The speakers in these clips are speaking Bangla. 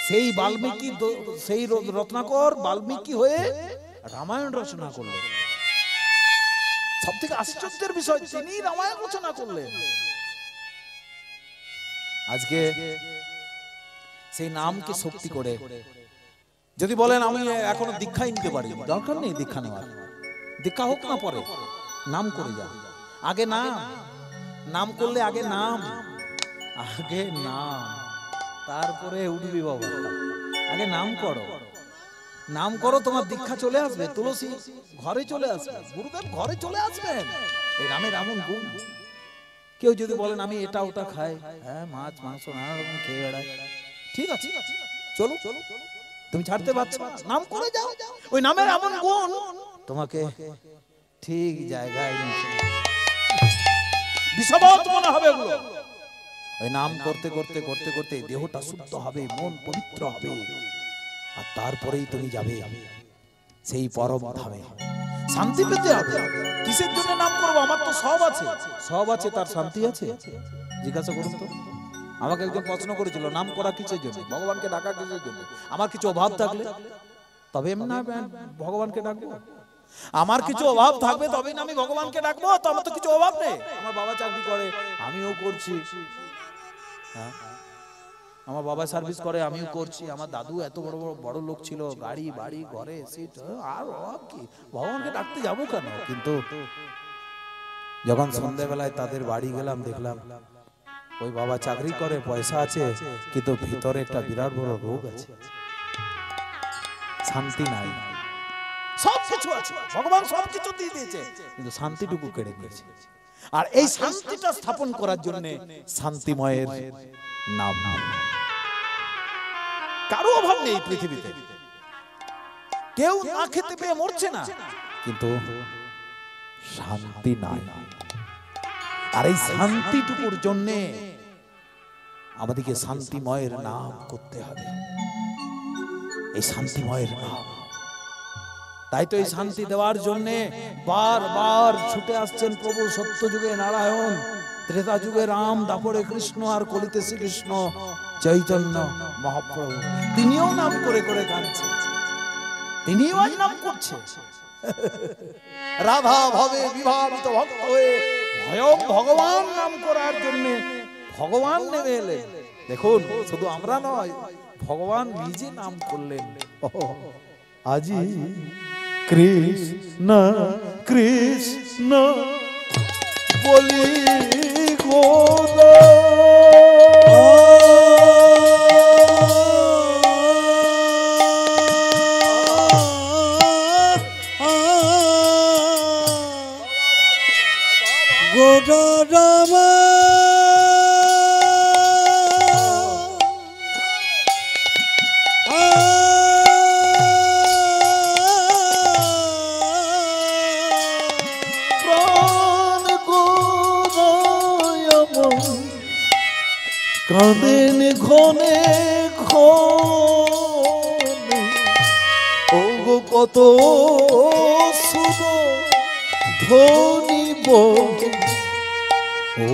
সেই বাল্মীকি, সেই রত্নাকর বাল্মীকি হয়ে রামায়ণ রচনা করলেন। সব থেকে আশ্চর্যের বিষয়, তিনি রামায়ণ রচনা করলেন। আজকে সেই নামকে শক্তি করে যদি বলেন আমি এখনো দীক্ষাই নিতে পারি, দরকার নেই দীক্ষা নেওয়ার, দীক্ষা হোক না পরে, নাম করে যা। আগে নাম করলে আগে নাম, তারপরে উঠবি বাবা। আগে নাম করো, তোমার দীক্ষা চলে আসবে। তুলসী ঘরে চলে আসবে, গুরুদেব ঘরে চলে আসবেন। এই রামের এমন গুণ। কেউ যদি বলেন আমি এটা ওটা খাই, হ্যাঁ মাছ মাংস নানা রকম খেয়ে বেড়াই, ঠিক আছে, চলো তুমি ছাড়তে পারছো, নাম করে যাও। ওই নামের এমন গুণ তোমাকে ঠিক জায়গায় বিষবাত মনে হবে ওগুলো। ওই নাম করতে করতে করতে করতে দেহটা শুদ্ধ হবে, মন পবিত্র হবে, আর তারপরেই তুমি যাবে সেই পরম ধামে, শান্তি পেতে হবে। কিসের জন্য নাম করবো? আমার তো সব আছে, তার শান্তি আছে? জিজ্ঞাসা করুন তো। আমাকে একজন প্রশ্ন করেছিল, নাম করা কিসের জন্য, ভগবানকে ডাকা কিসের জন্য? আমার কিছু অভাব থাকলে তবে না ভগবানকে ডাকবো? আমার কিছু অভাব থাকবে তবেই না আমি ভগবানকে ডাকবো? তো আমার তো কিছু অভাব নেই। আমার বাবা চাকরি করে, আমিও করছি, হ্যাঁ আমার বাবা সার্ভিস করে, আমিও করছি। আমার দাদু এত বড় লোক ছিল, গাড়ি বাড়ি ঘরে সিট, আর অভাব কি? ভগবানকে ডাকতে যাবো কেন? কিন্তু যখন সন্ধ্যাবেলায় তাদের বাড়ি গেলাম, দেখলাম ওই বাবা চাকরি করে, পয়সা আছে, কিন্তু ভিতরে একটা বিরাট বড় রোগ আছে, শান্তি নাই। সবকিছু আছে, ভগবান সবকিছু দিয়ে দিয়েছে, কিন্তু শান্তিটুকু কেড়ে নিয়েছে। আর এই শান্তিটা স্থাপন করার জন্য শান্তিময়ের নাম। কারো অভাব নেই পৃথিবীতে, কেউ না খেতে পেয়ে মরছে না, কিন্তু শান্তি নাই। আর এই শান্তিটুকুর জন্য আমাদেরকে শান্তিময়ের নাম করতে হবে, এই শান্তিময়ের নাম। তাই তো এই শান্তি দেওয়ার জন্য বারবার ছুটে আসছেন প্রভু। সত্য যুগে নারায়ণ, ত্রেতা যুগে রাম, দাপরে কৃষ্ণ, আর কলিতে শ্রীকৃষ্ণ চৈতন্য মহাপ্রভু। তিনিও নাম করে করে গানছেন, তিনিও আজ নাম করছে। রাধা ভাবে বিভাবিত ভক্ত হয়ে স্বয়ং ভগবান নাম করার জন্য ভগবান নেমে এলেন। দেখুন, শুধু আমরা নয়, ভগবান নিজে নাম করলেন। আজি কৃষ্ণ কৃষ্ণ বলি গোদা, গোদা রামা কাঁদেন ঘনে ঘনে, ও গো কত সুর ধ্বনিব, ও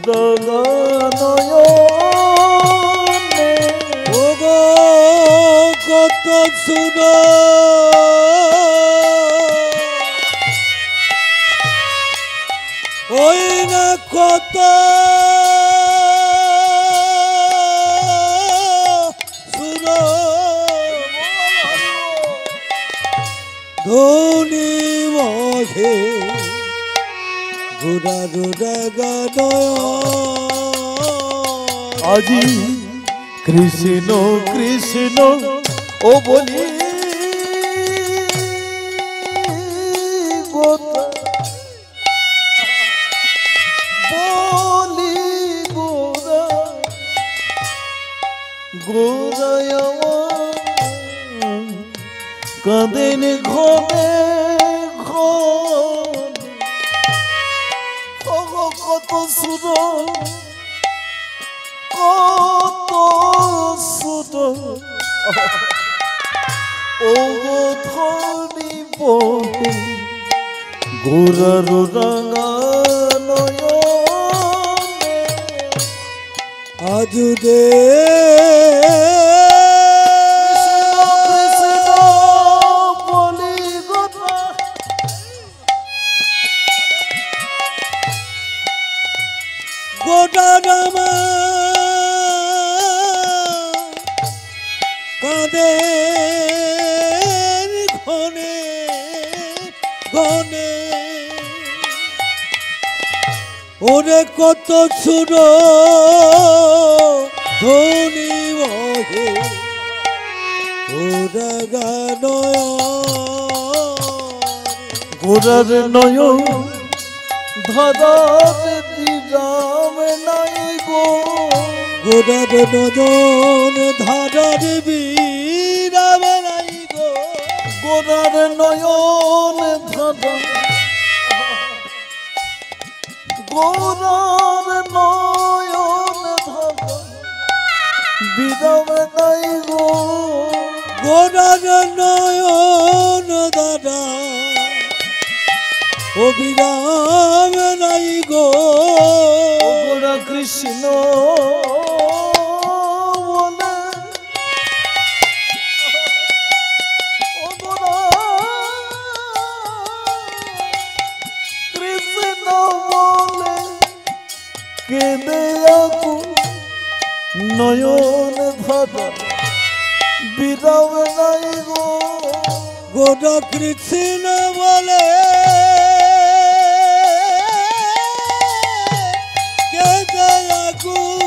নয়নে, ও গো কত সুর ওই না কত ধনি মধে ঘুরা রুরা গানয়। আজি কৃষ্ণ কৃষ্ণ ও বলি গোদা, বলি গোদা, গোদায় কাঁদেন ঘনে ঘনে, কত সুর কত সুর, ও গো ধনি বহে গোরার রাঙা নয়নে, আজুদে কাঁদের ঘনে ঘনে ওরে কত সুর ধনী বহে ওরা গানয় গোরার নয়ন ধারার বিরাম নাই গো, গোরার নজন ধারার বীরাম নাই গো, গোরার নয়ন ধারা, গোরার নয়ন ধারা বিরাম নাই গো, গোরার নয়ন দাদা অবিরাম নাই গো, গোরা কৃষ্ণ বলে, ও গোরা কৃষ্ণ বলে কেঁদে আকুল নয়ন ধারা বিরাম নাই গো, গোরা কৃষ্ণ বলে কেঁদে আকুল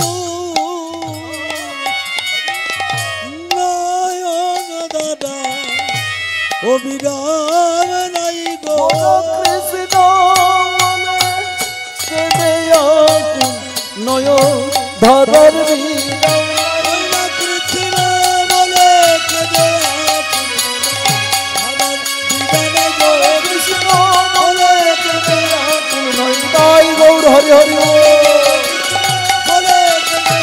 নয়ন দাদা অবিরাম নাই গো, গোরা কৃষ্ণ বলে কেঁদে আকুল নয়ন ধারার বিরাম গোরা কৃষ্ণ বলে কেঁদে আকুল নয়ন দাদা কৃষ্ণ বলে কেঁদে আকুল নয়ন তাই গৌর হরি হরি বল। বলে কেঁদে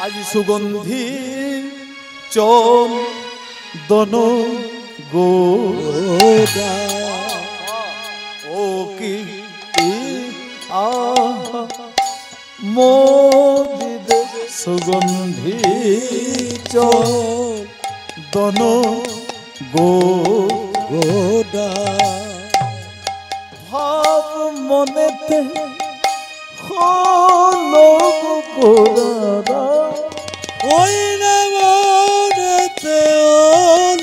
আজ সুগন্ধি চন্দন গো গোরা ও কি মোদিদ সুগন্ধি চন্দন গো গোরা ভাব মনেতে হলো গোরা ওই নামতে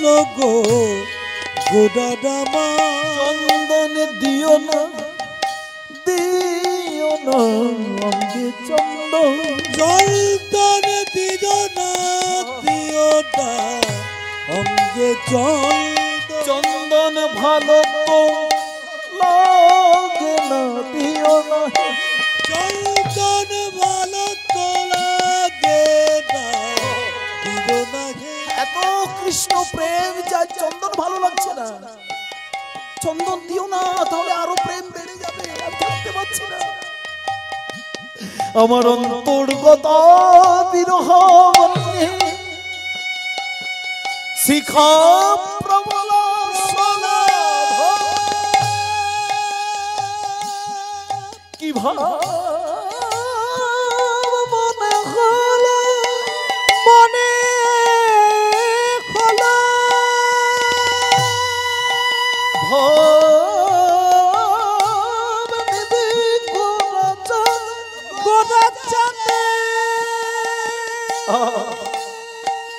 লোগো গোরা দামা চন্দন দিও না অঙ্গে চন্দন জলতন দিজনা দিওটা অঙ্গে চন্দন ভালো তো লাগে না দিও না চন্দন ভালো তো লাগে না দিও না হে এত কৃষ্ণ প্রেম যা চন্দন ভালো লাগছে না, চন্দন দিও না তাহলে আরো প্রেম বেড়ে যাবে, আর থাকতে পারছি না। আমার অন্তর্গত বিরহ বন্যে শিখা প্রবল কি ভাব মনে হলো মনে হলো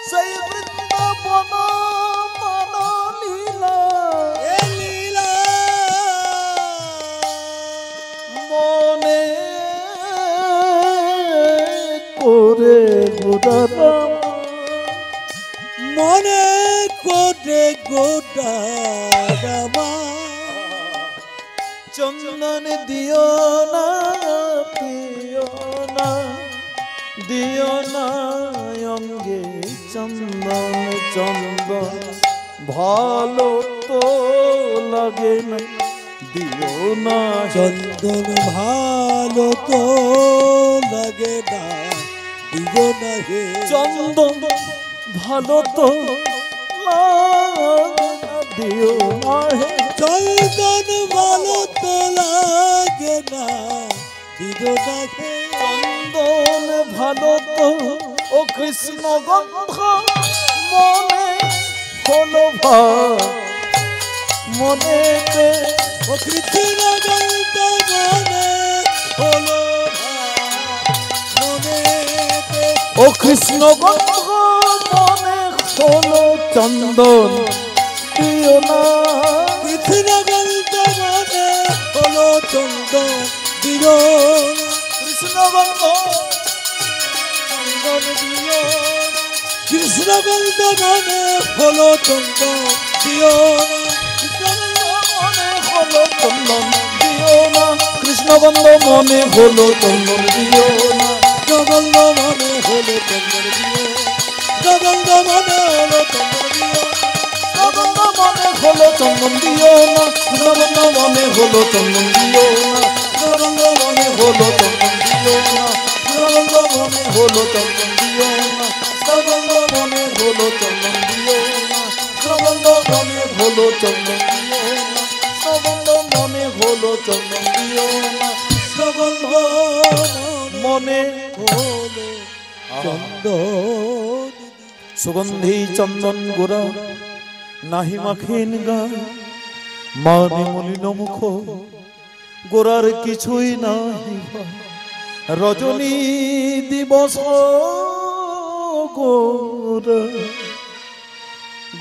সেই বৃন্দাবন লীলা এ লীলা মনে করে গোদারাম মনে কোটে গোটা রামা চন্দন দিও না দিও না দিও না অঙ্গে চন্দন চন্দন ভালো তো লাগে না দিও না চন্দন ভালো তো লাগে না দিও না হে চন্দন ভালো তো লাগে না দিও না হে চন্দন ভালো তো লাগে না দিও না হে চন্দন ভালো তো ও কৃষ্ণ গন্ধ মনে হলো ভাই মনেতে ও কৃষ্ণ গন্ধ মনে হলো মনেতে ও কৃষ্ণ গন্ধ মনে হলো চন্দন দিও না কৃষ্ণ গন্ধ মনে হলো চন্দন দিও কৃষ্ণ গন্ধ চন্দন দিও কৃষ্ণ গন্ধ মনে হলো চন্দন দিও কৃষ্ণগন্ধ মনে হলো চন্দন দিও না গন্ধ মনে হলো চন্দন দিও গন্ধ মনে হলো চন্দন দিও গন্ধ মনে হলো চন্দন দিও না গন্ধ মনে হলো চন্দন দিও না গন্ধ মনে হলো চন্দন দিও না গন্ধ মনে হলো চন্দন দিও না গন্ধ মনে হলো চন্দন দিও না গন্ধ মনে হলো চন্দন দিও না গন্ধ মনে হলো চন্দন দিও না গন্ধ মনে হলো চন্দন সুগন্ধি চন্দন গোরা নাহি মাখেন গায় মানে মলিন মুখ গোরার কিছুই নাহি রজনী দিবস গোরা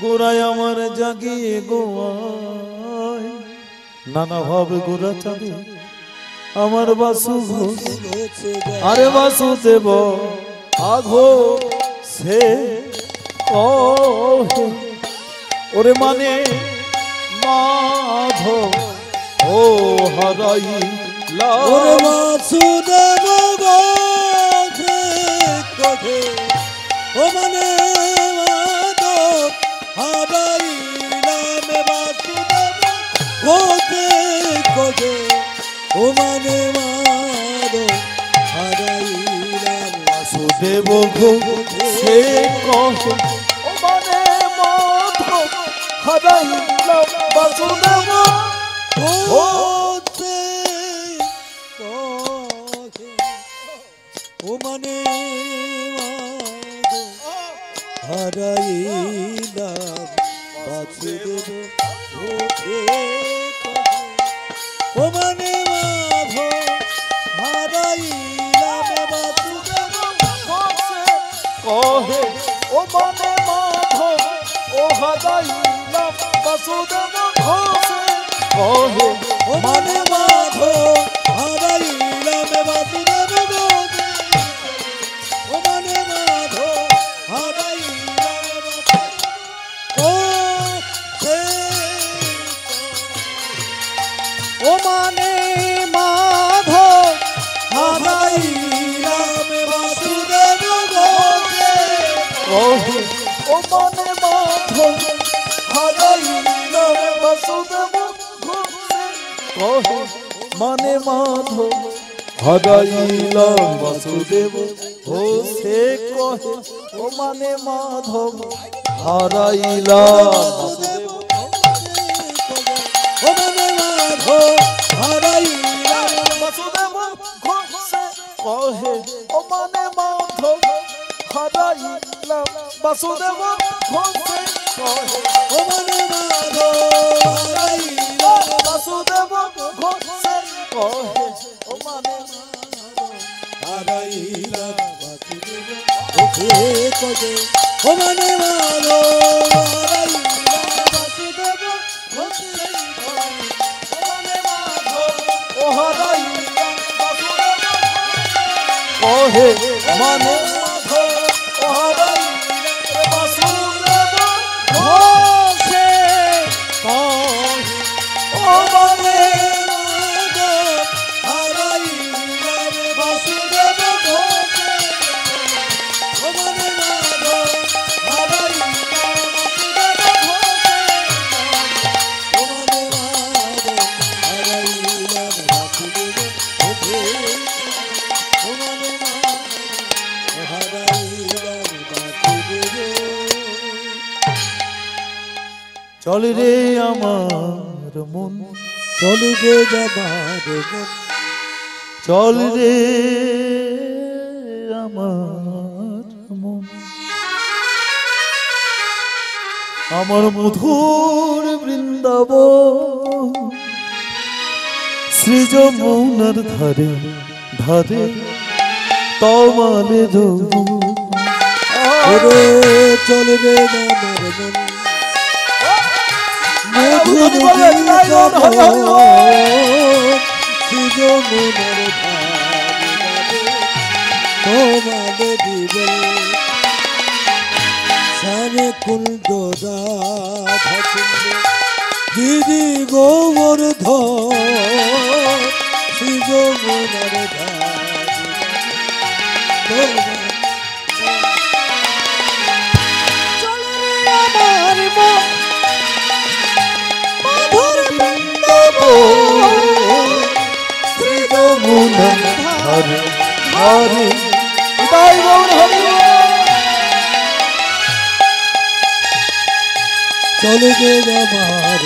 গোরায় আমার জাগিয়ে গোয়ায় নানা ভাবে গোরা চাঁদে আমার বাসু ঘোষ আরে বাসুদেব আঘো সে ওরে মানে মাধ ও হারাই ওরে বাসুদেব গাছে কথা ও মানে মাধব হারাইলাম বাসুদেব গাছে কথা ও মানে মাধব হারাইলাম বাসুদেব সে কহে ও মানে মাধ হারাইলাম বাসুদেব গাছে ও মানে হারাইলাম বাসুদেব ও মানে মাধব হারাইলাম বাসুদেব কহে ও মানে মাধ ও হারাইলাম বাসুদেব কহে ও মানে মাধব হারাইলাম বাসুদেব ও মানে মাধব হারাইলাম ও সে ও মানে মাধব হারাইলাম বাসুদেব কহে ও মানে মাধ হারাইলাম বাসুদেব কহে মানে মাধ হারাইলাম বাসুদেব ও সে কহে ও মানে মাধব হারাইলাম বাসুদেব ও মানে মাধব হারাইলাম বাসুদেব ঘোষে কহে ও মানে মাধব হারাইলাম বাসুদেব ঘোষে কহে ও মানে মাধব হারাইলাম বাসুদেব ঘোষে কহে ও মানে হারাইলাম বাসুদেব ওকে কবে ও মানে মাধব হারাইলাম বাসুদেব ওকে ও মানে মাধব ও হারাইলাম বাসুদেব কহে মানে মাধব ও হারাইলাম বাসুদেব ঘোষে কহে ও মানে মাধব হারাইলাম বাসুদেব ওকে ও মানে মাধব হারাইলাম বাসুদেব ওকে ও মানে মাধব হারাইলাম বাসুদেব ওকে ও মানে মাধব হারাইলাম বাসুদেব চল রে আমার মন চলবে যাবার মন চল রে আমার মন আমার মধুর বৃন্দাবন শ্রী যমুনার ধারে ধারে তমালে ওরে চলবে না মরণ মধুর যমুনার তোমাদের দিবে সামে কুণ্ড রাধা কুণ্ড দিদি গোবর্ধন শ্রী যমুনার শ্রী যমুনার ধারে ধারে তাই গৌর হরি চলবে আমার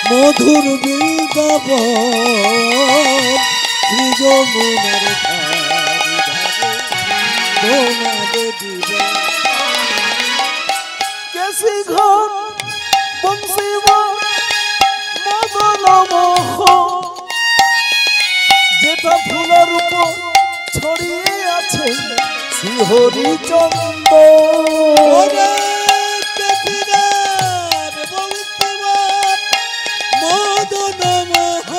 মধুর বৃন্দাবন শ্রী যমুনার তোমাদের দিবে কেসি ঘর বংশী মদন মোহ যেটা ফুলের উপর ছড়িয়ে আছে শ্রী হরিচন্দ্র মদন মোহ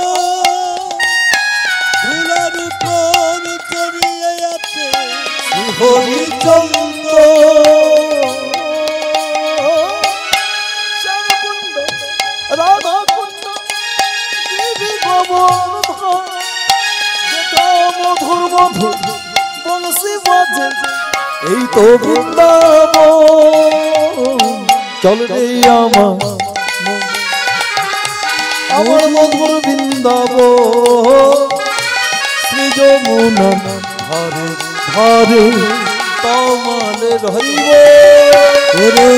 ফুলের উপর ছড়িয়ে আছে শ্রী হরিচন্দ্র শ্যামকুণ্ড রাধাকুণ্ড দেবী গোবর্ধন যেটা মধুর মধুর বংশী বাজে এই তো বৃন্দাবন চল রে আমার মধুর বৃন্দাবন শ্রী যমুনার ধারে ধারে তমালে হরিব ওরে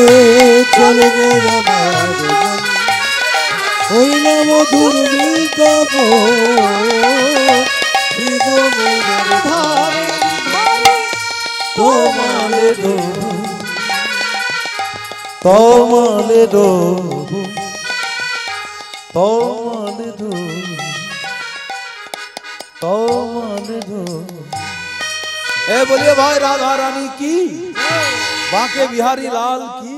চলবে আমার হইল মধুর বৃন্দাবন শ্রী যমুনার ধারে তমালে তমালে तमाले दो ए बोलिए भाई राधा रानी की बांके बिहारी लाल की